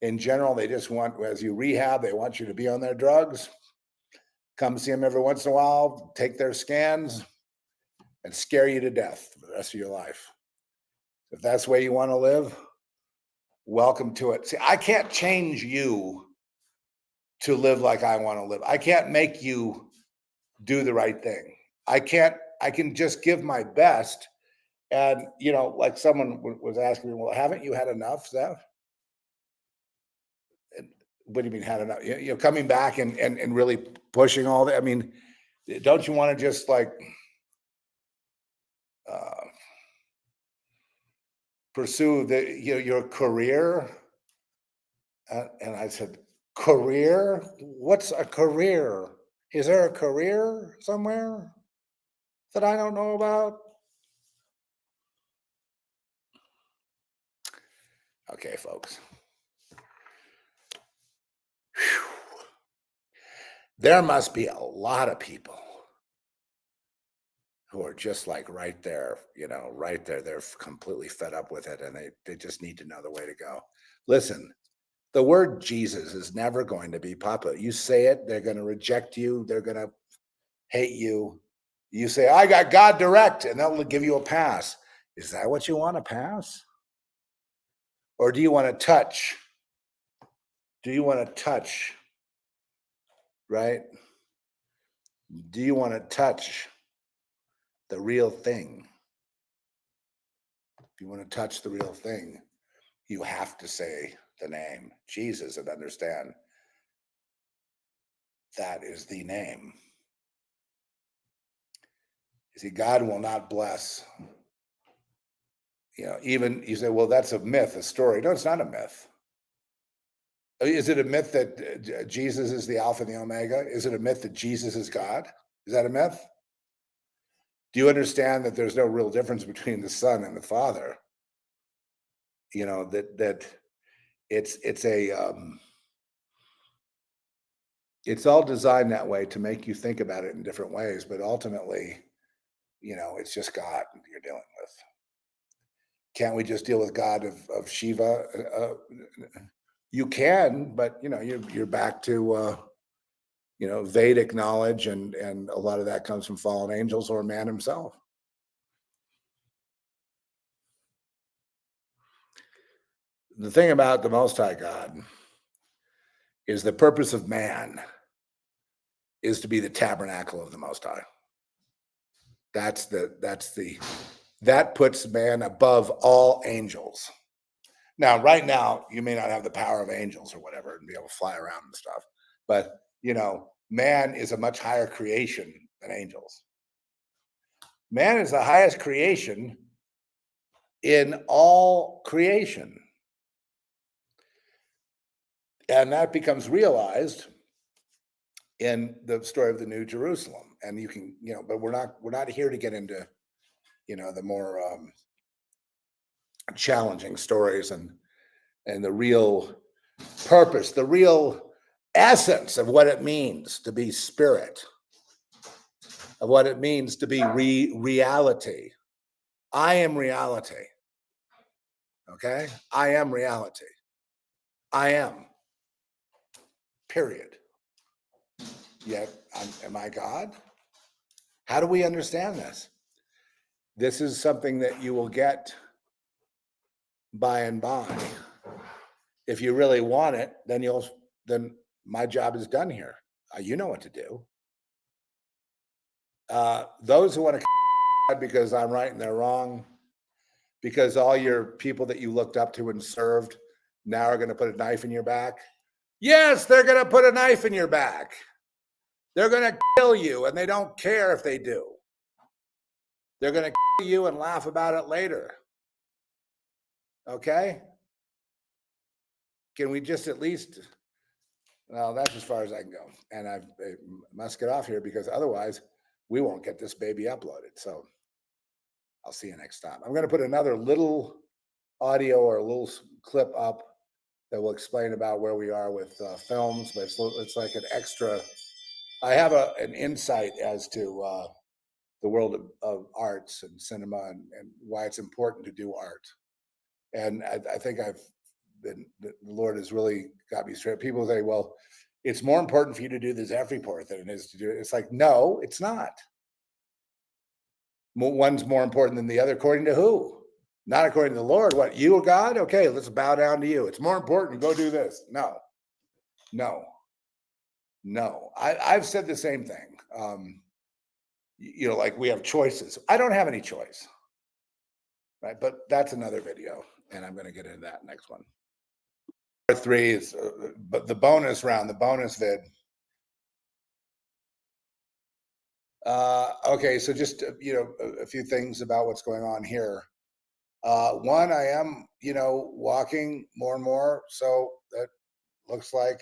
in general, they just want, as you rehab, they want you to be on their drugs. Come see them every once in a while, take their scans, and scare you to death for the rest of your life. If that's the way you want to live, welcome to it. See, I can't change you to live like I want to live. I can't make you do the right thing. I can just give my best. And, like someone was asking me, well, haven't you had enough, Zeph? What do you mean had enough? Coming back and really pushing all that. I mean, don't you want to just like pursue your career? And I said, career? What's a career? Is there a career somewhere that I don't know about? Okay, folks. Whew. There must be a lot of people who are just like right there, right there. They're completely fed up with it, and they just need to know the way to go. Listen, the word Jesus is never going to be popular. You say it, they're going to reject you. They're going to hate you. You say, I got God direct, and they'll give you a pass. Is that what you want, a pass? Or do you want to touch? Do you want to touch? Right? Do you want to touch the real thing? If you want to touch the real thing, you have to say the name Jesus and understand that is the name. You see, God will not bless. Even you say, well, that's a myth, a story. No, it's not a myth. Is it a myth that Jesus is the Alpha and the Omega? Is it a myth that Jesus is God? Is that a myth? Do you understand that there's no real difference between the Son and the Father? That it's all designed that way to make you think about it in different ways, but ultimately, it's just God you're dealing with. Can't we just deal with God of Shiva? You can, but you're back to Vedic knowledge, and a lot of that comes from fallen angels or man himself. The thing about the Most High God is the purpose of man is to be the tabernacle of the Most High. That puts man above all angels. Now, right now, you may not have the power of angels or whatever and be able to fly around and stuff, but man is a much higher creation than angels. Man is the highest creation in all creation. And that becomes realized in the story of the New Jerusalem. And you can, but we're not here to get into, the more challenging stories and the real purpose, the real essence of what it means to be spirit, of what it means to be reality. I am reality. Okay? I am reality. I am. Period. Yet, am I God? How do we understand this? This is something that you will get by and by. If you really want it, then my job is done here. You know what to do. Those who want to because I'm right and they're wrong, because all your people that you looked up to and served now are going to put a knife in your back. Yes, they're going to put a knife in your back. They're going to kill you, and they don't care if they do. They're going to kill you and laugh about it later. Okay? Can we just at least, well, that's as far as I can go. And I must get off here because otherwise we won't get this baby uploaded. So I'll see you next time. I'm going to put another little audio or a little clip up that will explain about where we are with films, but it's like an extra. I have an insight as to the world of arts and cinema and why it's important to do art. And I think the Lord has really got me straight. People say, well, it's more important for you to do the Zeph Report than it is to do it. It's like, no, it's not. One's more important than the other, according to who? Not according to the Lord. What, you or God? Okay, let's bow down to you. It's more important. Go do this. No. I've said the same thing. Like we have choices. I don't have any choice. Right. But that's another video. And I'm going to get into that next one. Part 3 is, but the bonus round, the bonus vid. Okay, so just a few things about what's going on here. One, I am walking more and more, so that looks like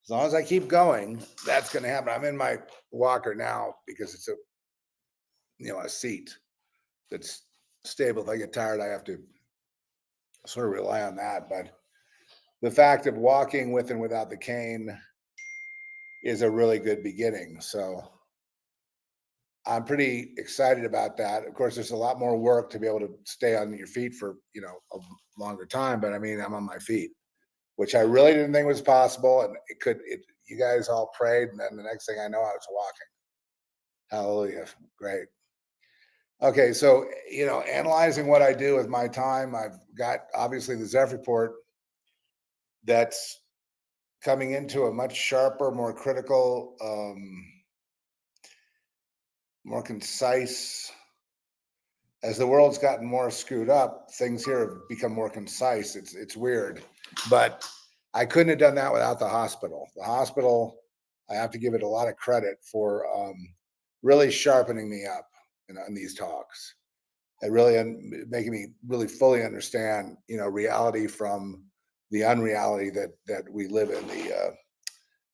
as long as I keep going, that's going to happen. I'm in my walker now because it's a seat that's stable. If I get tired, I have to sort of rely on that. But the fact of walking with and without the cane is a really good beginning. So I'm pretty excited about that. Of course, there's a lot more work to be able to stay on your feet for, a longer time. But I mean, I'm on my feet, which I really didn't think was possible. And you guys all prayed. And then the next thing I know, I was walking. Hallelujah. Great. Okay. So, analyzing what I do with my time, I've got obviously the Zeph Report that's coming into a much sharper, more critical, more concise. As the world's gotten more screwed up, things here have become more concise. It's weird, but I couldn't have done that without the hospital. The hospital, I have to give it a lot of credit for really sharpening me up in these talks and really making me really fully understand, reality from the unreality that we live in,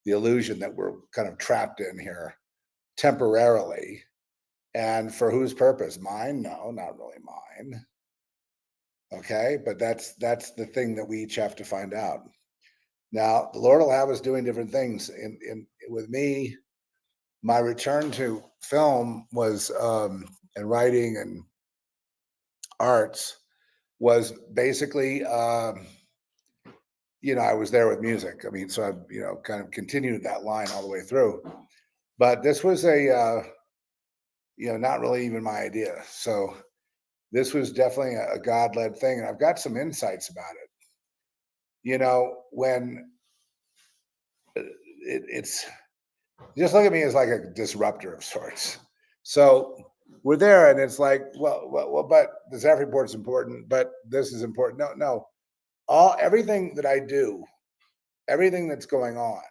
the illusion that we're kind of trapped in here temporarily. And for whose purpose? Mine? No, not really mine. Okay, but that's the thing that we each have to find out. Now, the Lord will have us doing different things. With me, my return to film was and writing and arts was basically I was there with music. I mean, so I kind of continued that line all the way through. But this was not really even my idea. So this was definitely a God-led thing. And I've got some insights about it. When it's just look at me as like a disruptor of sorts. So we're there and it's like, well, but the Zeph Report's important, but this is important. No. Everything that I do, everything that's going on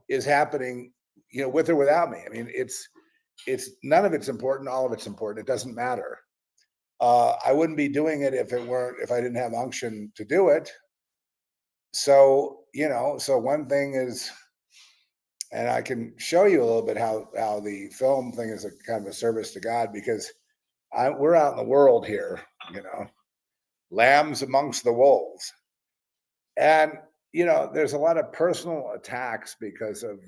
is happening, with or without me. I mean, it's none of it's important. All of it's important. It doesn't matter. I wouldn't be doing it if I didn't have unction to do it. So, so one thing is, and I can show you a little bit how the film thing is a kind of a service to God, because we're out in the world here, lambs amongst the wolves. And, there's a lot of personal attacks because of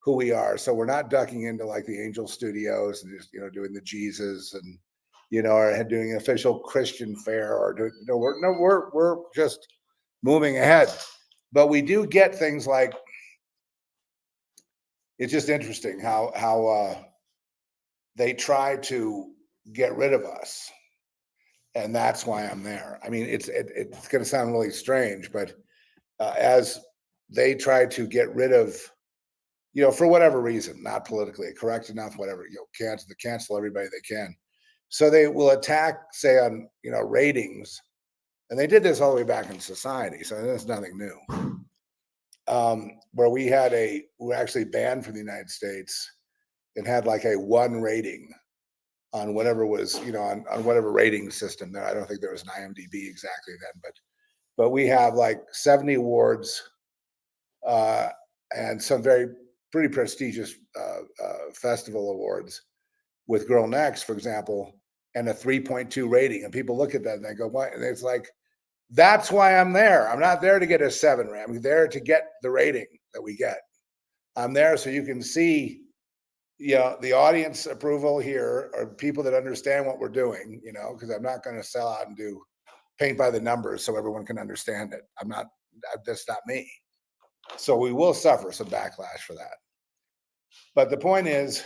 who we are. So we're not ducking into like the Angel Studios and just, doing the Jesus and, or doing an official Christian fair or we're just moving ahead. But we do get things like, it's just interesting how they try to get rid of us. And that's why I'm there. I mean, it's going to sound really strange, but as they try to get rid of, for whatever reason, not politically correct enough, whatever, cancel everybody they can. So they will attack, say, on, ratings. And they did this all the way back in society. So there's nothing new. Where we were actually banned from the United States and had like a 1 rating on whatever was, on whatever rating system there. I don't think there was an IMDb exactly then, but we have like 70 awards and some pretty prestigious festival awards with Girl Next, for example, and a 3.2 rating. And people look at that and they go, what? And it's like, that's why I'm there. I'm not there to get a 7 rating. I'm there to get the rating that we get. I'm there so you can see, the audience approval here are people that understand what we're doing, because I'm not going to sell out and do paint by the numbers so everyone can understand it. That's not me. So we will suffer some backlash for that. But the point is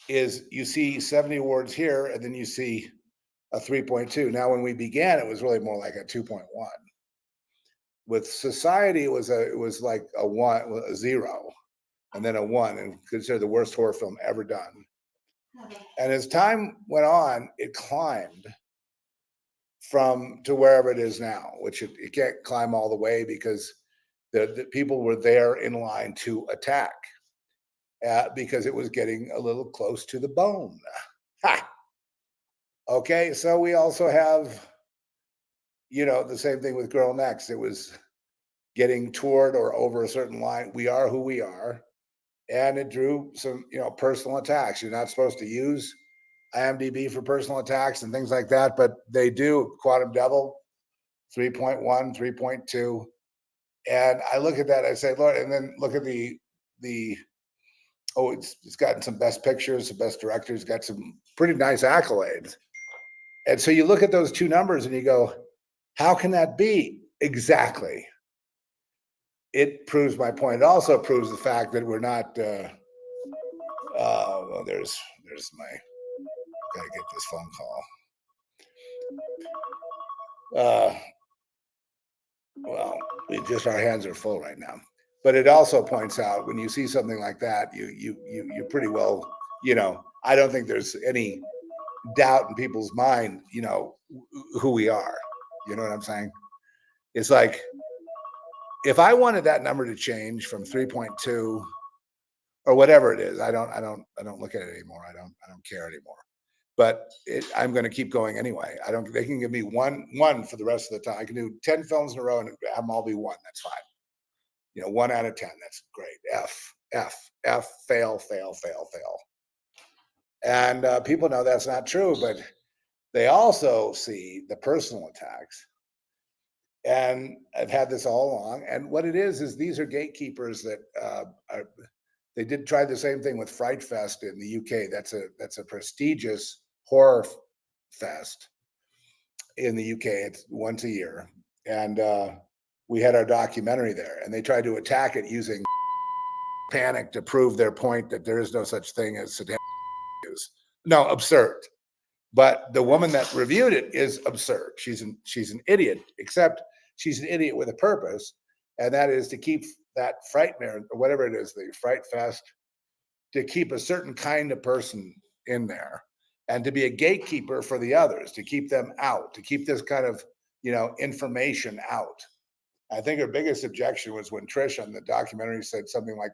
you see 70 awards here, and then you see a 3.2. Now, when we began, it was really more like a 2.1. With Society, it was like a 0, and then a 1, and considered the worst horror film ever done. And as time went on, it climbed to wherever it is now, which it can't climb all the way because the people were there in line to attack because it was getting a little close to the bone. Ha! Okay, so we also have, the same thing with Girl Next. It was getting toward or over a certain line. We are who we are. And it drew some, personal attacks. You're not supposed to use IMDb for personal attacks and things like that, but they do. Quantum Devil, 3.1, 3.2. And I look at that, I say, Lord, and then look at it's gotten some best pictures, some best directors, got some pretty nice accolades. And so you look at those 2 numbers and you go, how can that be? Exactly. It proves my point. It also proves the fact that we're not, well, there's gotta get this phone call. Well, our hands are full right now. But it also points out when you see something like that, you're pretty well, I don't think there's any doubt in people's mind, who we are. You know what I'm saying? It's like, if I wanted that number to change from 3.2 or whatever it is, I don't look at it anymore. I don't care anymore. But I'm going to keep going anyway. They can give me one for the rest of the time. I can do 10 films in a row and have them all be 1. That's fine. 1 out of 10. That's great. F, fail. And people know that's not true, but they also see the personal attacks. And I've had this all along. And what it is these are gatekeepers that they did try the same thing with Fright Fest in the UK. That's a prestigious horror fest in the UK. It's once a year. And we had our documentary there, and they tried to attack it using panic to prove their point that there is no such thing as satanic abuse. No, absurd. But the woman that reviewed it is absurd. She's an idiot, except she's an idiot with a purpose, and that is to keep that frightmare, or whatever it is, the Fright Fest, to keep a certain kind of person in there, and to be a gatekeeper for the others, to keep them out, to keep this kind of, information out. I think her biggest objection was when Trish on the documentary said something like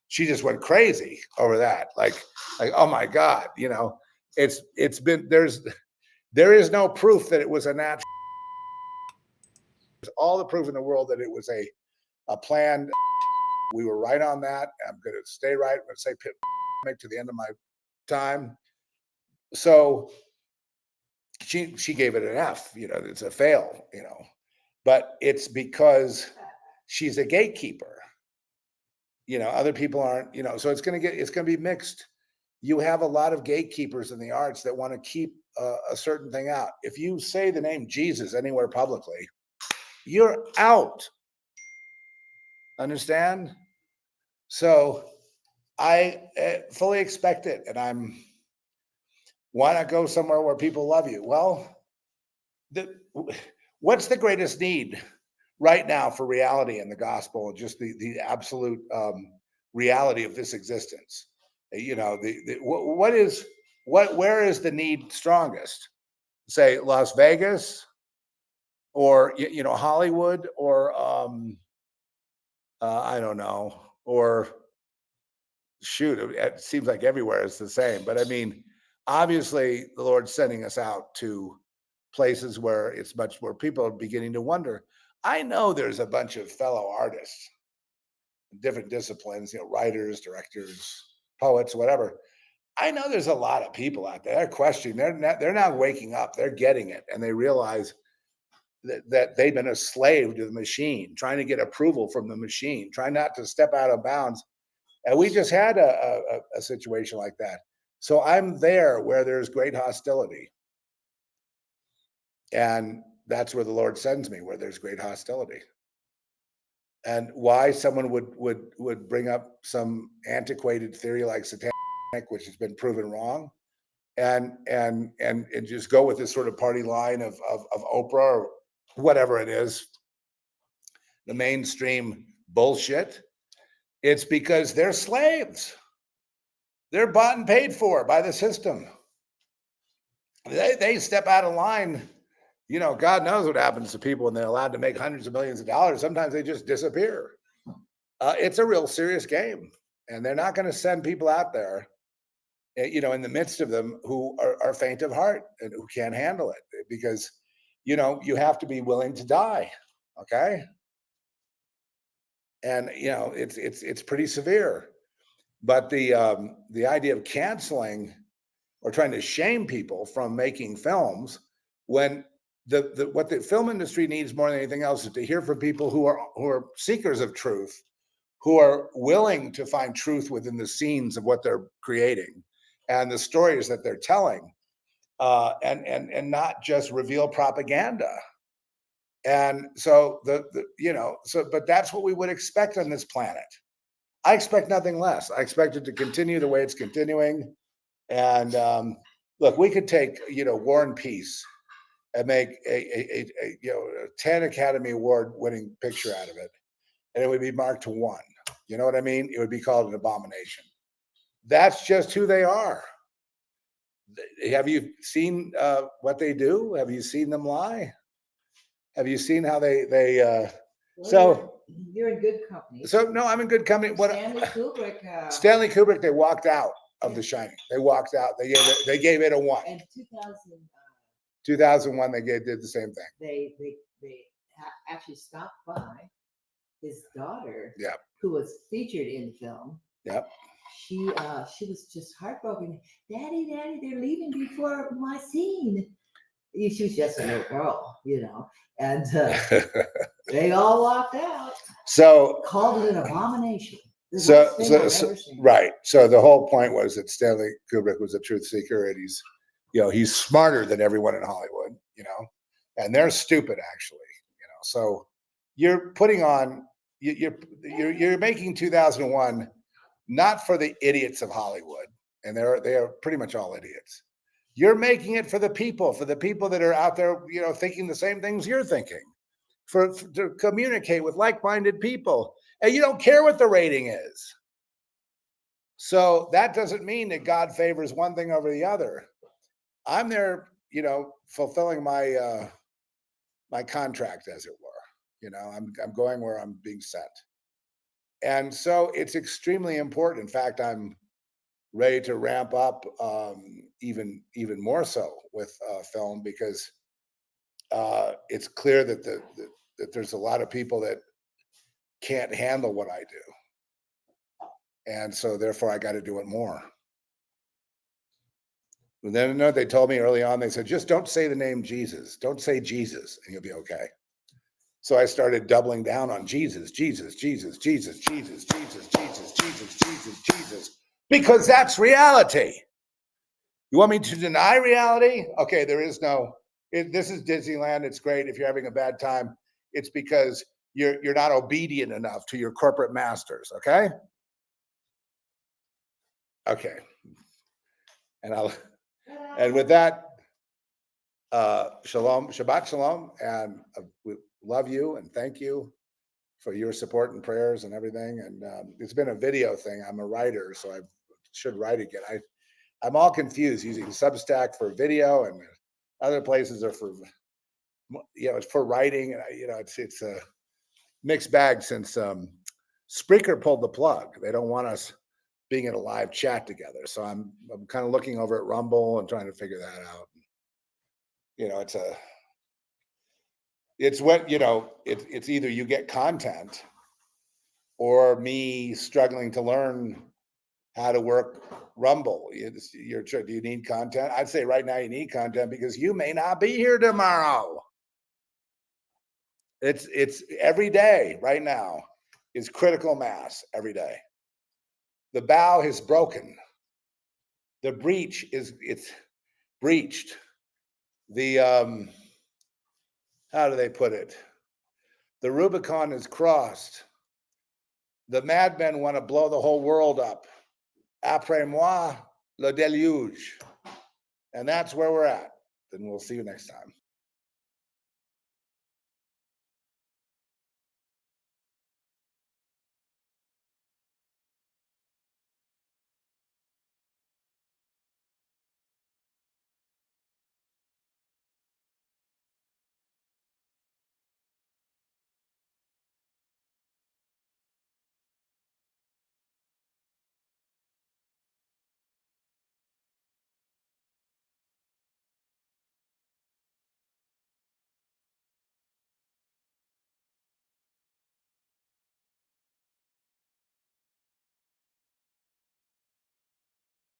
she just went crazy over that. Like, oh my God, there is no proof that it was a natural. There's all the proof in the world that it was a planned. We were right on that. I'm going to stay right. I'm going to say to the end of my time. So she gave it an F. It's a fail. But it's because she's a gatekeeper. Other people aren't. So it's going to be mixed. You have a lot of gatekeepers in the arts that want to keep a certain thing out. If you say the name Jesus anywhere publicly, you're out. Understand? So I fully expect it, and why not go somewhere where people love you? Well, what's the greatest need right now for reality in the gospel, and just the absolute reality of this existence? Where is the need strongest? Say Las Vegas, or Hollywood, or I don't know, or shoot, it seems like everywhere is the same. But I mean, obviously the Lord's sending us out to places where it's much more, people are beginning to wonder. I know there's a bunch of fellow artists, different disciplines, writers, directors, poets, whatever. I know there's a lot of people out there. They're questioning. They're now waking up. They're getting it, and they realize that they've been a slave to the machine, trying to get approval from the machine, trying not to step out of bounds. And we just had a situation like that. So I'm there where there's great hostility, and that's where the Lord sends me, where there's great hostility. And why someone would bring up some antiquated theory like satanic, which has been proven wrong, and just go with this sort of party line of Oprah or whatever it is, the mainstream bullshit. It's because they're slaves. They're bought and paid for by the system. They step out of line. God knows what happens to people when they're allowed to make hundreds of millions of dollars. Sometimes they just disappear. It's a real serious game, and they're not going to send people out there, in the midst of them who are faint of heart and who can't handle it, because, you have to be willing to die. Okay. And, it's pretty severe, but the idea of canceling or trying to shame people from making films, when what the film industry needs more than anything else is to hear from people who are seekers of truth, who are willing to find truth within the scenes of what they're creating and the stories that they're telling, and not just reveal propaganda. And so but that's what we would expect on this planet. I expect nothing less. I expect it to continue the way it's continuing. And look, we could take War and Peace and make a 10 Academy Award winning picture out of it, and it would be marked to 1. You know what I mean? It would be called an abomination. That's just who they are. Have you seen what they do? Have you seen them lie? Have you seen how they Well, so you're in good company. So no, I'm in good company. Stanley Kubrick, they walked out of The Shining. They walked out. They gave it a 1. And 2001, they did the same thing. They actually stopped by his daughter, Yep, who was featured in the film. Yep. She was just heartbroken. Daddy, they're leaving before my scene. She was just a little girl, and they all walked out. So called it an abomination. Right. So the whole point was that Stanley Kubrick was a truth seeker, and he's smarter than everyone in Hollywood, and they're stupid actually, So you're putting on, you're making 2001 not for the idiots of Hollywood, and they are pretty much all idiots. You're making it for the people that are out there, thinking the same things you're thinking, to communicate with like-minded people, and you don't care what the rating is. So that doesn't mean that God favors one thing over the other. I'm there, fulfilling my my contract, as it were. I'm going where I'm being sent, and so it's extremely important. In fact, I'm ready to ramp up even more so with film, because it's clear that that there's a lot of people that can't handle what I do, and so therefore I got to do it more. And then they told me early on, they said, just don't say the name Jesus. Don't say Jesus, and you'll be okay. So I started doubling down on Jesus, Jesus, Jesus, Jesus, Jesus, Jesus, Jesus, Jesus, Jesus, Jesus, because that's reality. You want me to deny reality? Okay, there is no, this is Disneyland. It's great. If you're having a bad time, it's because you're not obedient enough to your corporate masters, okay? Okay. And with that, shalom, Shabbat shalom, and we love you and thank you for your support and prayers and everything. And it's been a video thing. I'm a writer, so I should write again. I'm all confused using Substack for video, and other places are for, it's for writing. And it's a mixed bag since Spreaker pulled the plug. They don't want us being in a live chat together. So I'm kind of looking over at Rumble and trying to figure that out. It's either you get content or me struggling to learn how to work Rumble. Do you need content? I'd say right now you need content, because you may not be here tomorrow. It's every day right now is critical mass every day. The bough is broken. The breach it's breached. The how do they put it? The Rubicon is crossed. The madmen want to blow the whole world up. Après moi, le déluge. And that's where we're at. And we'll see you next time.